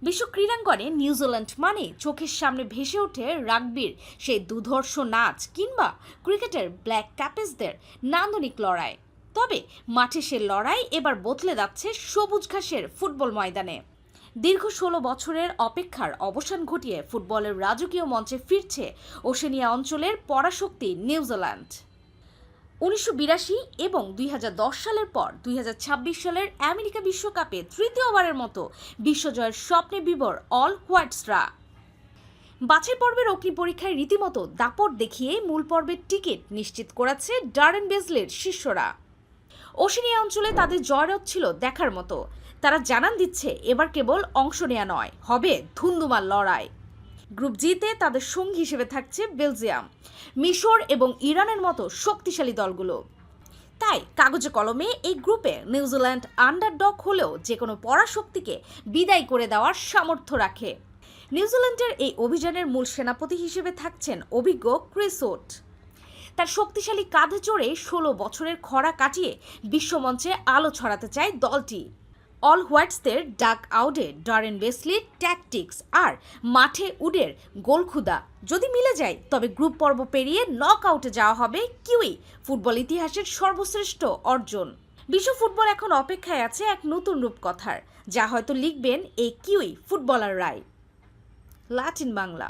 বিশ্ব ক্রীড়াঙ্গনে নিউজিল্যান্ড মানে চোখের সামনে ভেসে ওঠে রাগবির সেই দুধর্ষ নাচ কিংবা ক্রিকেটের ব্ল্যাক ক্যাপেসদের নান্দনিক লড়াই। তবে মাঠে সে লড়াই এবার বদলে যাচ্ছে সবুজ ঘাসের ফুটবল ময়দানে। দীর্ঘ ১৬ বছরের অপেক্ষার অবসান ঘটিয়ে ফুটবলের রাজকীয় মঞ্চে ফিরছে ওশেনিয়া অঞ্চলের পরাশক্তি নিউজিল্যান্ড। ১৯৮২ এবং ২০১০ সালের পর ২০২৬ সালের আমেরিকা বিশ্বকাপে তৃতীয়বারের মতো বিশ্বজয়ের স্বপ্নে বিভোর অল হোয়াইটসরা বাছাই পর্বের অগ্নি পরীক্ষায় রীতিমতো দাপট দেখিয়ে মূল পর্বের টিকিট নিশ্চিত করেছে ডারেন বেজলির শিষ্যরা। ওশেনিয়া অঞ্চলে তাদের জয়রথ ছিল দেখার মতো। তারা জানান দিচ্ছে এবার কেবল অংশ নেওয়া নয়, হবে ধুন্ধুমার লড়াই। গ্রুপ জিতে তাদের সঙ্গী হিসেবে থাকছে বেলজিয়াম, মিশর এবং ইরানের মতো শক্তিশালী দলগুলো। তাই কাগজে কলমে এই গ্রুপে নিউজিল্যান্ড আন্ডারডগ হলেও যে কোনো পরাশক্তিকে বিদায় করে দেওয়ার সামর্থ্য রাখে। নিউজিল্যান্ডের এই অভিযানের মূল সেনাপতি হিসেবে থাকছেন অভিজ্ঞ ক্রিস ওট। তার শক্তিশালী কাঁধে চড়ে ১৬ বছরের খরা কাটিয়ে বিশ্বমঞ্চে আলো ছড়াতে চায় দলটি। অল হোয়াইটসদের ডাক আউটে ডারেন বেসলির ট্যাকটিক্স আর মাঠে উডের গোলক্ষুদা যদি মিলে যায়, তবে গ্রুপ পর্ব পেরিয়ে নক আউটে যাওয়া হবে কিউই ফুটবল ইতিহাসের সর্বশ্রেষ্ঠ অর্জন। বিশ্ব ফুটবল এখন অপেক্ষায় আছে এক নতুন রূপকথার, যা হয়তো লিখবেন এই কিউই ফুটবলাররাই। লাটিন বাংলা।